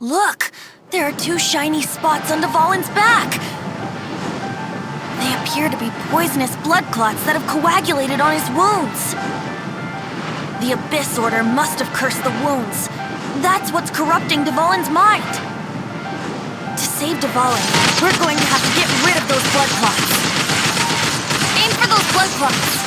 Look! There are two shiny spots on Dvalin's back! They appear to be poisonous blood clots that have coagulated on his wounds. The Abyss Order must have cursed the wounds. That's what's corrupting Dvalin's mind. To save Dvalin, we're going to have to get rid of those blood clots. Aim for those blood clots!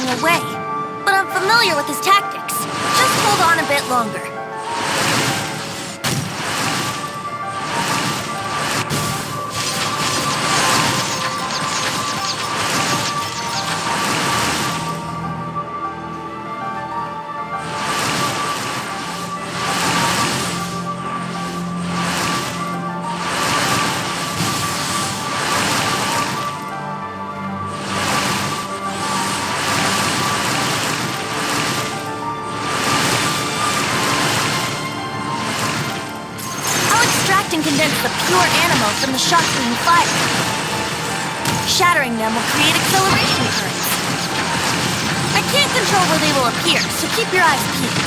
Away, but I'm familiar with his tactics. Just hold on a bit longer. And condense the pure animal from the shots being fired. Shattering them will create acceleration currents. I can't control where they will appear, so keep your eyes peeled.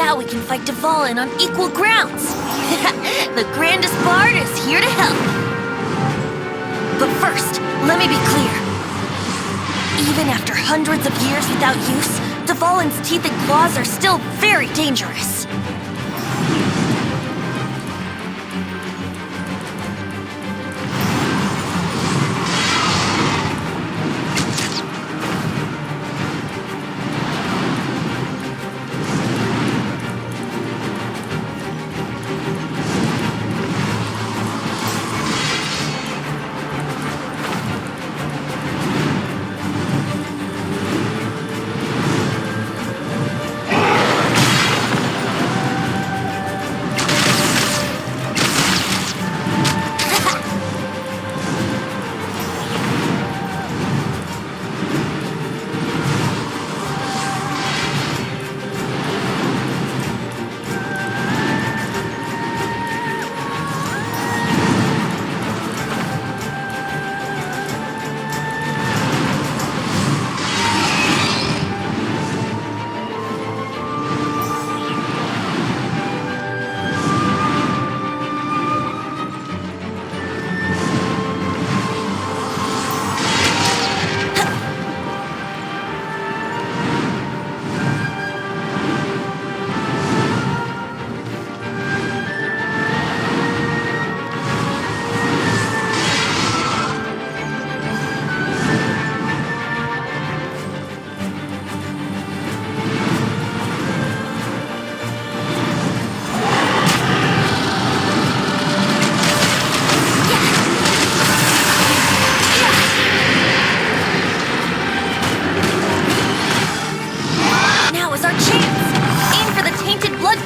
Now we can fight Dvalin on equal grounds. The grandest bard is here to help. But first, let me be clear. Even after hundreds of years without use, Dvalin's teeth and claws are still very dangerous.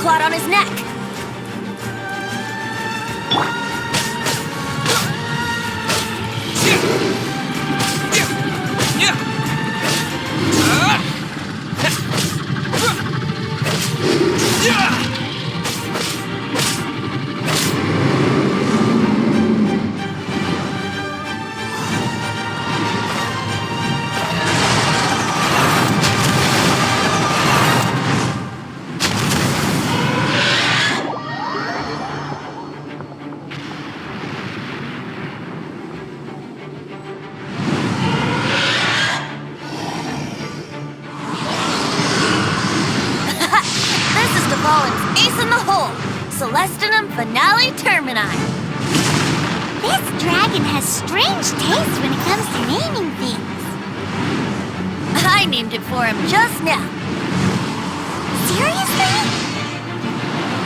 Clot on his neck. Ace in the hole! Celestinum Finale Termini! This dragon has strange taste when it comes to naming things. I named it for him just now. Seriously?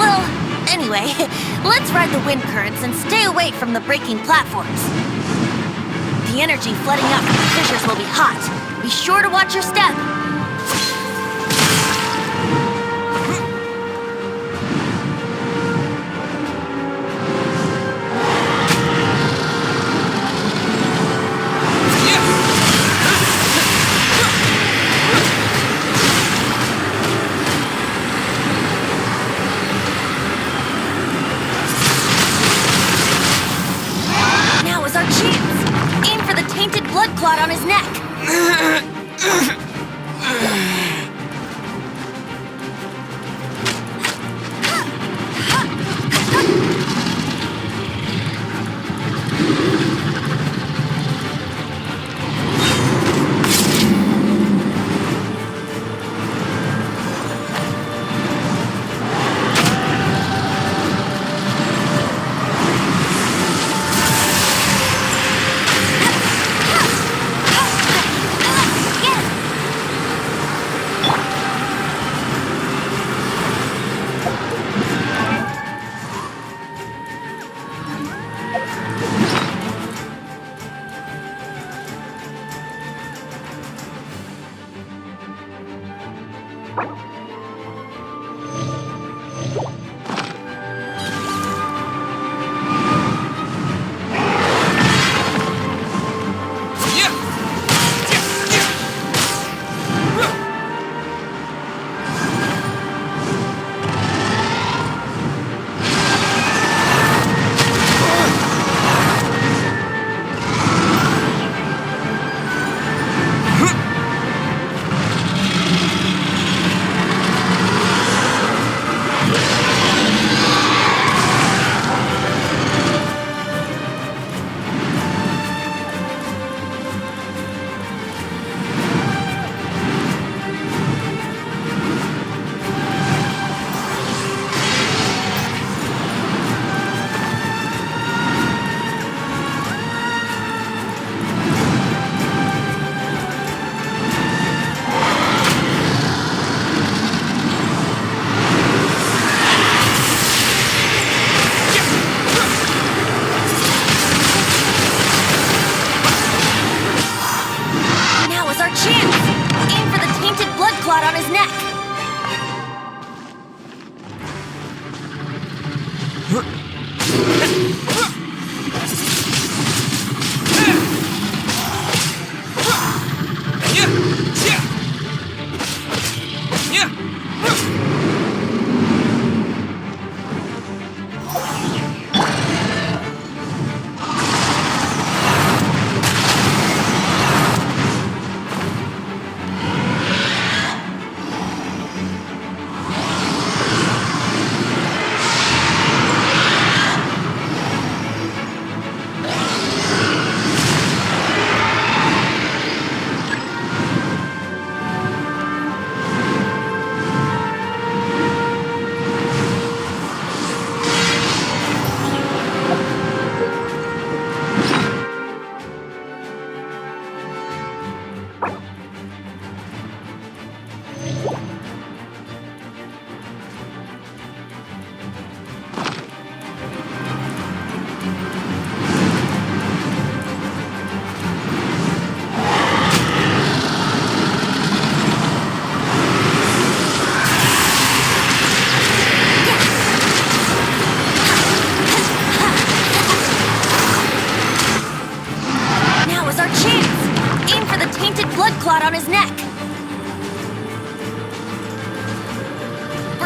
Well, anyway, let's ride the wind currents and stay away from the breaking platforms. The energy flooding out from the fissures will be hot. Be sure to watch your step. Blood clot on his neck.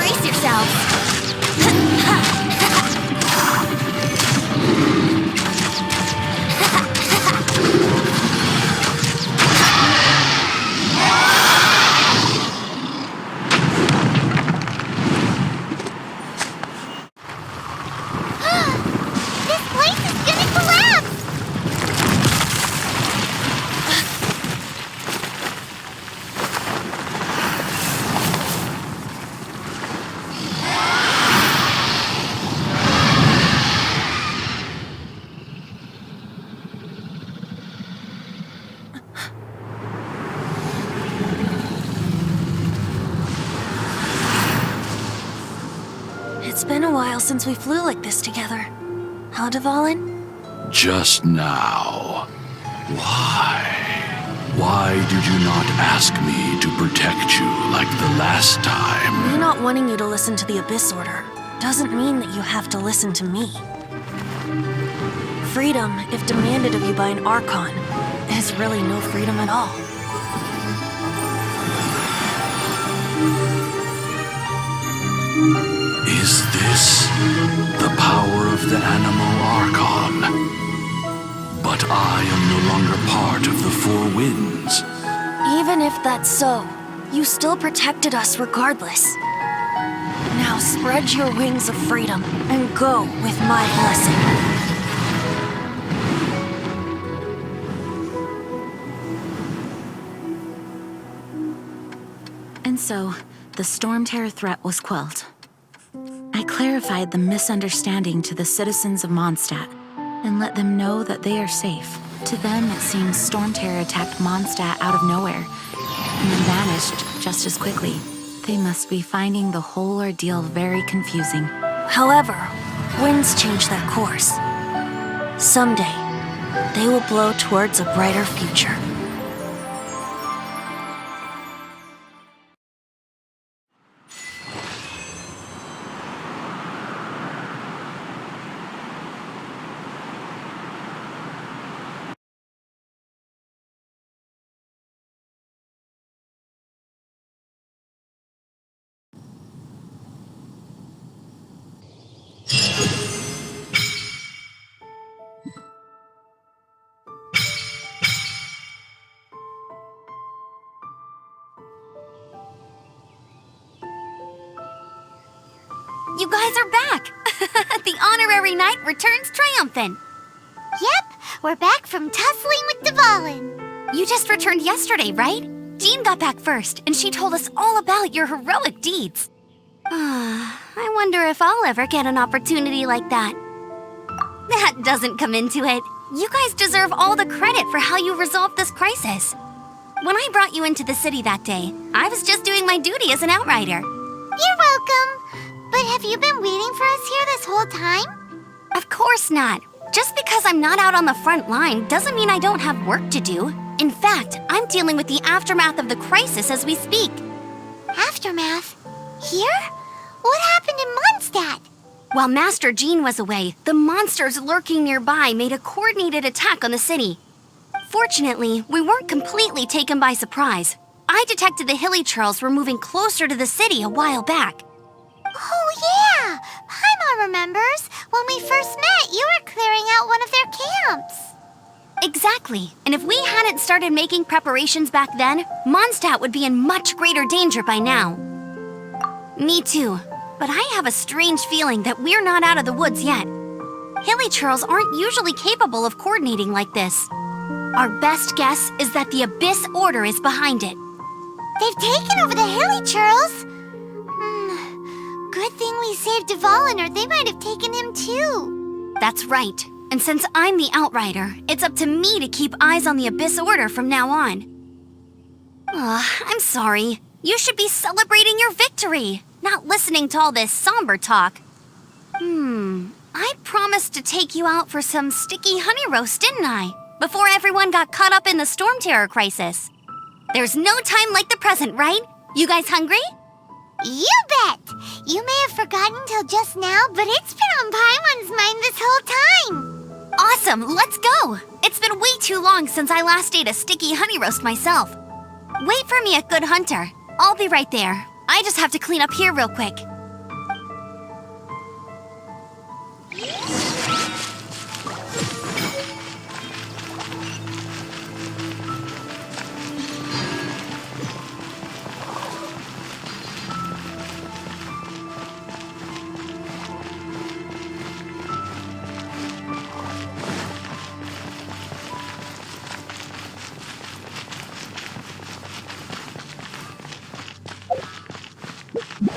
Brace yourselves! This place is gonna collapse! It's been a while since we flew like this together. Huh, Dvalin? Just now. Why? Why did you not ask me to protect you like the last time? Me not wanting you to listen to the Abyss Order doesn't mean that you have to listen to me. Freedom, if demanded of you by an Archon, is really no freedom at all. Is this the power of the Animal Archon? But I am no longer part of the Four Winds. Even if that's so, you still protected us regardless. Now spread your wings of freedom and go with my blessing. And so, the Storm Terror threat was quelled. I clarified the misunderstanding to the citizens of Mondstadt and let them know that they are safe. To them, it seems Storm Terror attacked Mondstadt out of nowhere and then vanished just as quickly. They must be finding the whole ordeal very confusing. However, winds change their course. Someday, they will blow towards a brighter future. You guys are back! The honorary knight returns triumphant. Yep, we're back from tussling with Dvalin. You just returned yesterday, right? Jean got back first, and she told us all about your heroic deeds. I wonder if I'll ever get an opportunity like that. That doesn't come into it. You guys deserve all the credit for how you resolved this crisis. When I brought you into the city that day, I was just doing my duty as an outrider. You're welcome. But have you been waiting for us here this whole time? Of course not. Just because I'm not out on the front line doesn't mean I don't have work to do. In fact, I'm dealing with the aftermath of the crisis as we speak. Aftermath? Here? What happened in Mondstadt? While Master Jean was away, the monsters lurking nearby made a coordinated attack on the city. Fortunately, we weren't completely taken by surprise. I detected the Hilly Churls were moving closer to the city a while back. Oh, yeah! Paimon remembers. When we first met, you were clearing out one of their camps. Exactly. And if we hadn't started making preparations back then, Mondstadt would be in much greater danger by now. Me too. But I have a strange feeling that we're not out of the woods yet. Hilly Churls aren't usually capable of coordinating like this. Our best guess is that the Abyss Order is behind it. They've taken over the Hilly Churls. Good thing we saved Dvalin, or they might have taken him too. That's right. And since I'm the Outrider, it's up to me to keep eyes on the Abyss Order from now on. I'm sorry. You should be celebrating your victory, not listening to all this somber talk. I promised to take you out for some sticky honey roast, didn't I? Before everyone got caught up in the Storm Terror crisis. There's no time like the present, right? You guys hungry? You bet! You may have forgotten till just now, but it's been on Paimon's mind this whole time. Awesome, let's go! It's been way too long since I last ate a sticky honey roast myself. Wait for me at Good Hunter. I'll be right there. I just have to clean up here real quick. Here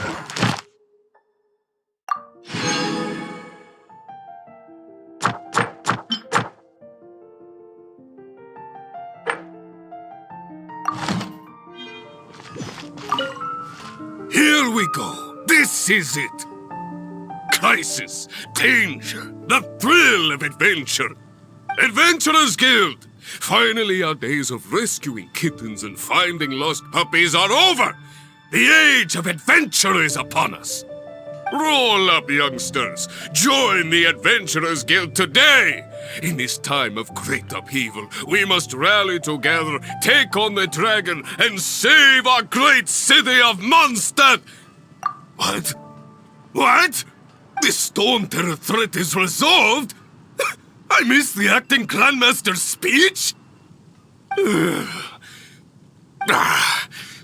we go. This is it. Crisis, danger, the thrill of adventure. Adventurers Guild! Finally, our days of rescuing kittens and finding lost puppies are over! The age of adventure is upon us! Roll up, youngsters! Join the Adventurers Guild today! In this time of great upheaval, we must rally together, take on the dragon, and save our great city of Mondstadt! What? What? The Storm Terror threat is resolved? I missed the acting Grandmaster's speech?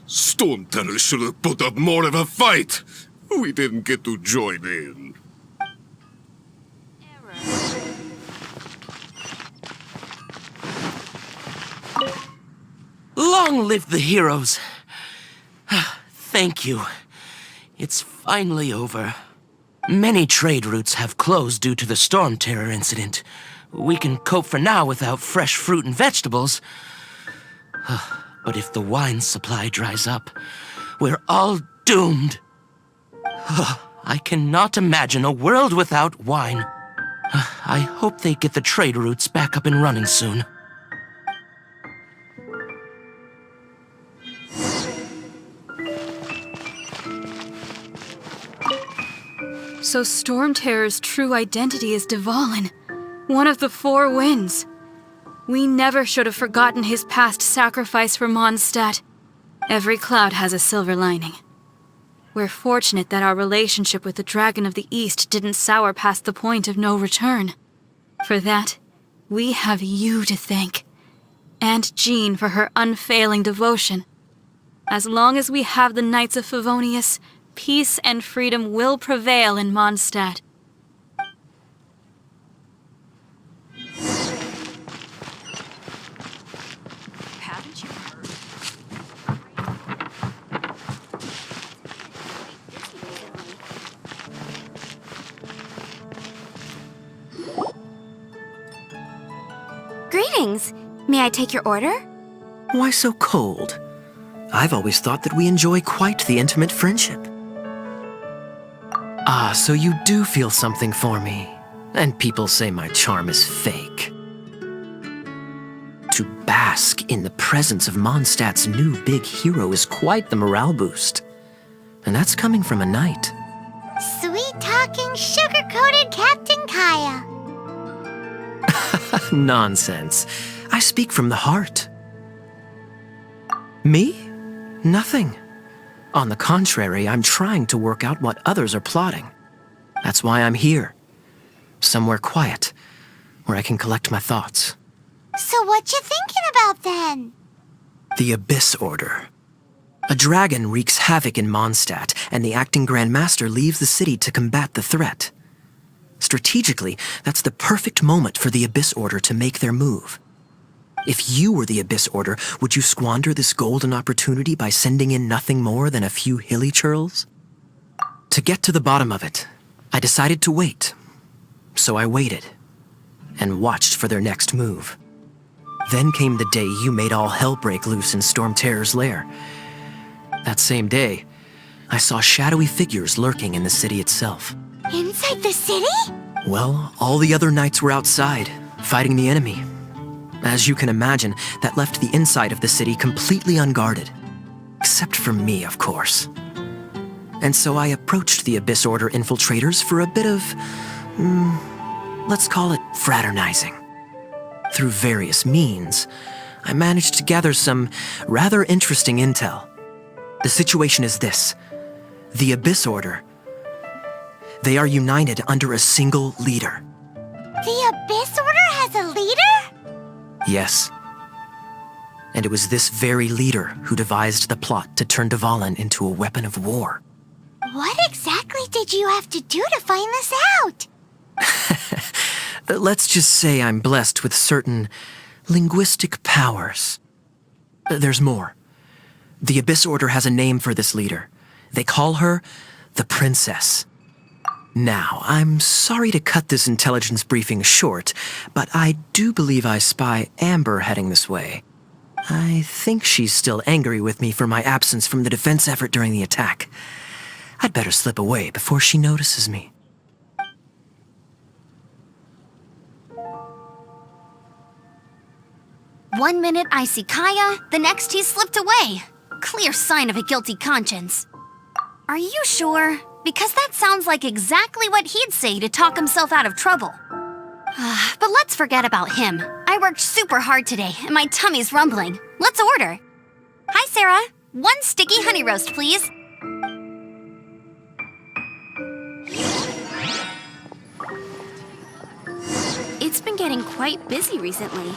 Storm Terror should have put up more of a fight. We didn't get to join in. Long live the heroes. Thank you. It's finally over. Many trade routes have closed due to the Storm Terror incident. We can cope for now without fresh fruit and vegetables. But if the wine supply dries up, we're all doomed. I cannot imagine a world without wine. I hope they get the trade routes back up and running soon. So Storm Terror's true identity is Dvalin, one of the Four Winds. We never should have forgotten his past sacrifice for Mondstadt. Every cloud has a silver lining. We're fortunate that our relationship with the Dragon of the East didn't sour past the point of no return. For that, we have you to thank. And Jean for her unfailing devotion. As long as we have the Knights of Favonius, peace and freedom will prevail in Mondstadt. Haven't you heard? Greetings. May I take your order? Why so cold? I've always thought that we enjoy quite the intimate friendship. Ah, so you do feel something for me. And people say my charm is fake. To bask in the presence of Mondstadt's new big hero is quite the morale boost. And that's coming from a knight. Sweet-talking, sugar-coated Captain Kaya. Nonsense. I speak from the heart. Me? Nothing. On the contrary, I'm trying to work out what others are plotting. That's why I'm here. Somewhere quiet, where I can collect my thoughts. So what you thinking about then? The Abyss Order. A dragon wreaks havoc in Mondstadt, and the acting Grand Master leaves the city to combat the threat. Strategically, that's the perfect moment for the Abyss Order to make their move. If you were the Abyss Order, would you squander this golden opportunity by sending in nothing more than a few hilly churls? To get to the bottom of it, I decided to wait. So I waited, and watched for their next move. Then came the day you made all hell break loose in Storm Terror's lair. That same day, I saw shadowy figures lurking in the city itself. Inside the city? Well, all the other knights were outside, fighting the enemy. As you can imagine, that left the inside of the city completely unguarded. Except for me, of course. And so I approached the Abyss Order infiltrators for a bit of, let's call it fraternizing. Through various means, I managed to gather some rather interesting intel. The situation is this. The Abyss Order, they are united under a single leader. The Abyss Order has a leader? Yes. And it was this very leader who devised the plot to turn Dvalin into a weapon of war. What exactly did you have to do to find this out? Let's just say I'm blessed with certain linguistic powers. There's more. The Abyss Order has a name for this leader, They call her the Princess. Now, I'm sorry to cut this intelligence briefing short, but I do believe I spy Amber heading this way. I think she's still angry with me for my absence from the defense effort during the attack. I'd better slip away before she notices me. One minute I see Kaya, the next he slipped away. Clear sign of a guilty conscience. Are you sure? Because that sounds like exactly what he'd say to talk himself out of trouble. But let's forget about him. I worked super hard today, and my tummy's rumbling. Let's order. Hi, Sarah. 1 sticky honey roast, please. It's been getting quite busy recently.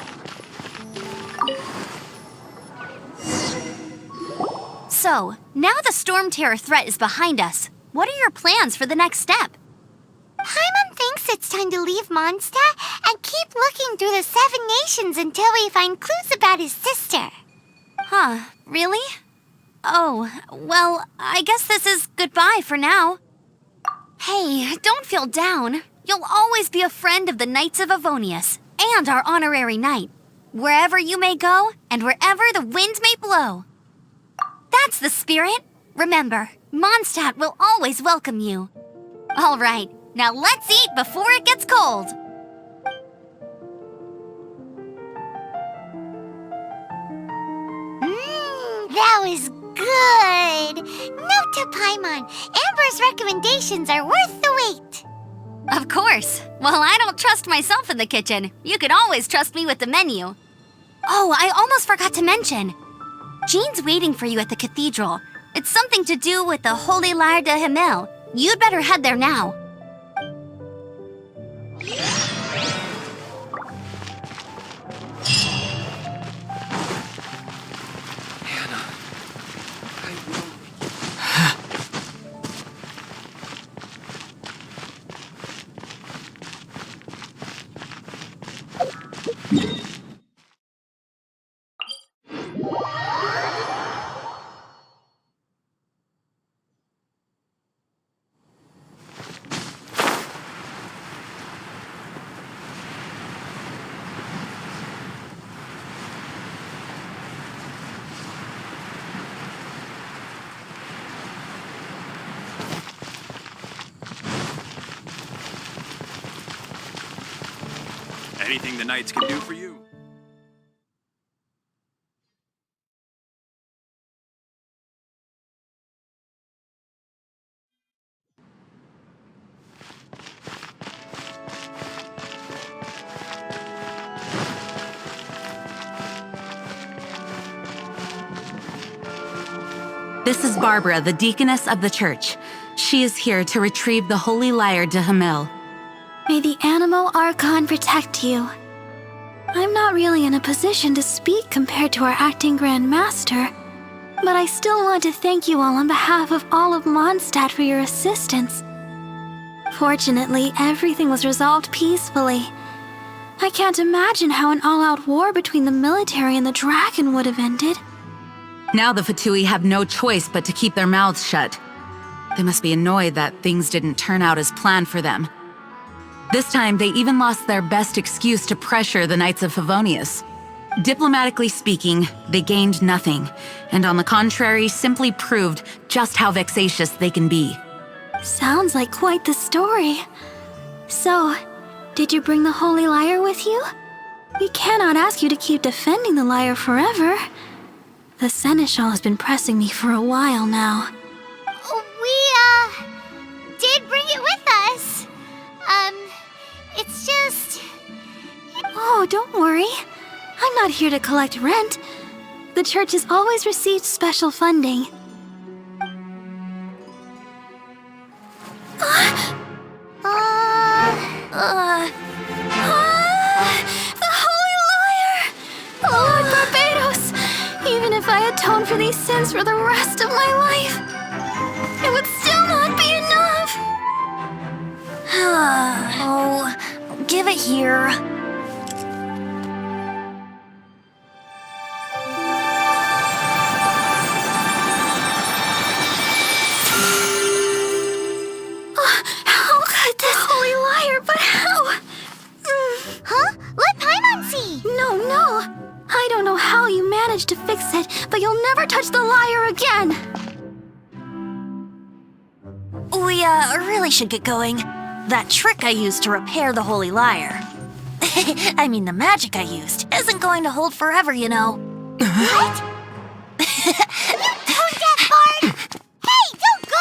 So, now the Storm Terror threat is behind us. What are your plans for the next step? Paimon thinks it's time to leave Mondstadt and keep looking through the 7 nations until we find clues about his sister. Huh, really? Oh, well, I guess this is goodbye for now. Hey, don't feel down. You'll always be a friend of the Knights of Avonius and our honorary knight. Wherever you may go and wherever the wind may blow. That's the spirit. Remember, Mondstadt will always welcome you. All right, now let's eat before it gets cold. That was good. Note to Paimon, Amber's recommendations are worth the wait. Of course. Well, I don't trust myself in the kitchen. You can always trust me with the menu. Oh, I almost forgot to mention. Jean's waiting for you at the cathedral. It's something to do with the Holy Lyre de Himmel. You'd better head there now. Anything the Knights can do for you? This is Barbara, the deaconess of the church. She is here to retrieve the Holy Lyre de Himmel. May the Animo Archon protect you. I'm not really in a position to speak compared to our acting Grand Master, but I still want to thank you all on behalf of all of Mondstadt for your assistance. Fortunately, everything was resolved peacefully. I can't imagine how an all-out war between the military and the dragon would have ended. Now the Fatui have no choice but to keep their mouths shut. They must be annoyed that things didn't turn out as planned for them. This time, they even lost their best excuse to pressure the Knights of Favonius. Diplomatically speaking, they gained nothing, and on the contrary, simply proved just how vexatious they can be. Sounds like quite the story. So, did you bring the Holy Lyre with you? We cannot ask you to keep defending the lyre forever. The Seneschal has been pressing me for a while now. We, did bring it with us. It's just... Oh, don't worry. I'm not here to collect rent. The church has always received special funding. The Holy Lyre! Lord Barbados! Even if I atone for these sins for the rest of my life, it would still not be enough! Oh, give it here. managed to fix it, but you'll never touch the lyre again! We, really should get going. That trick I used to repair the holy lyre. I mean, the magic I used isn't going to hold forever, you know. What? You tone-deaf bard! Hey, don't go!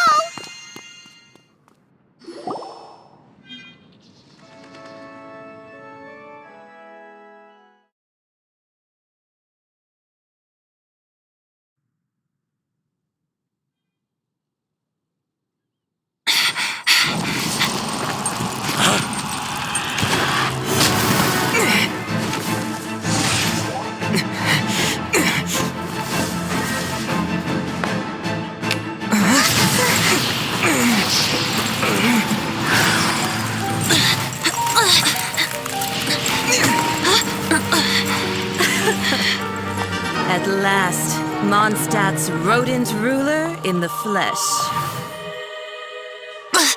At last, Mondstadt's rodent ruler in the flesh.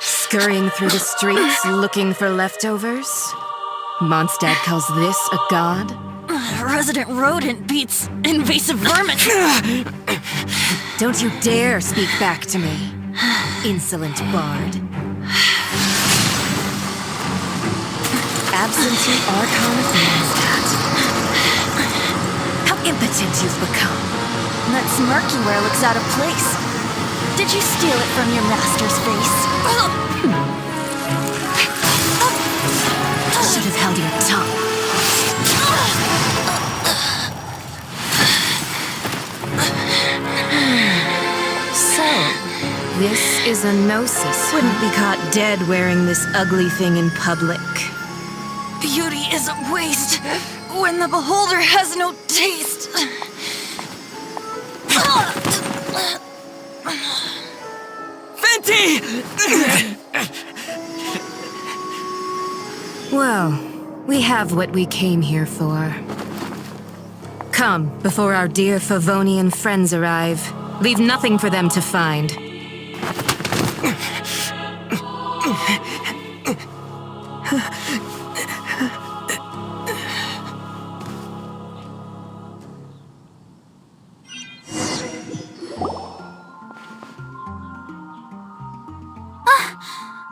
Scurrying through the streets looking for leftovers? Mondstadt calls this a god? Resident rodent beats invasive vermin. Don't you dare speak back to me, insolent bard. Absentee Archon of Mondstadt. How impotent you've become. That smirk you wear looks out of place. Did you steal it from your master's face? Should have held your tongue. So, this is a gnosis. Wouldn't be caught dead wearing this ugly thing in public. Beauty is a waste when the beholder has no taste. Fenty! Well, we have what we came here for. Come, before our dear Favonian friends arrive. Leave nothing for them to find.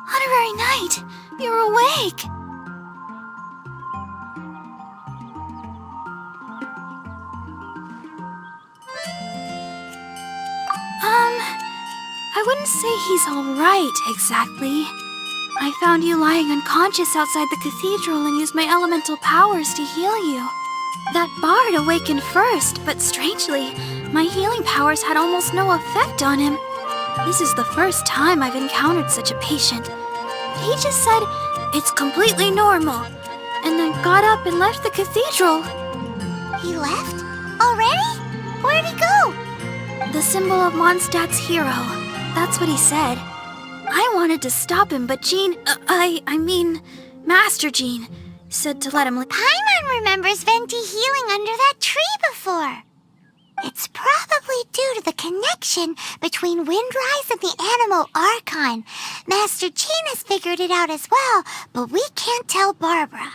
Honorary Knight, you're awake! I wouldn't say he's alright, exactly. I found you lying unconscious outside the cathedral and used my elemental powers to heal you. That bard awakened first, but strangely, my healing powers had almost no effect on him. This is the first time I've encountered such a patient. He just said, "It's completely normal," and then got up and left the cathedral. He left? Already? Where'd he go? The symbol of Mondstadt's hero. That's what he said. I wanted to stop him, but Jean, I mean, Master Jean, said to let him Paimon remembers Venti healing under that tree before. It's probably due to the connection between Windrise and the Animal Archon. Master Jean has figured it out as well, but we can't tell Barbara.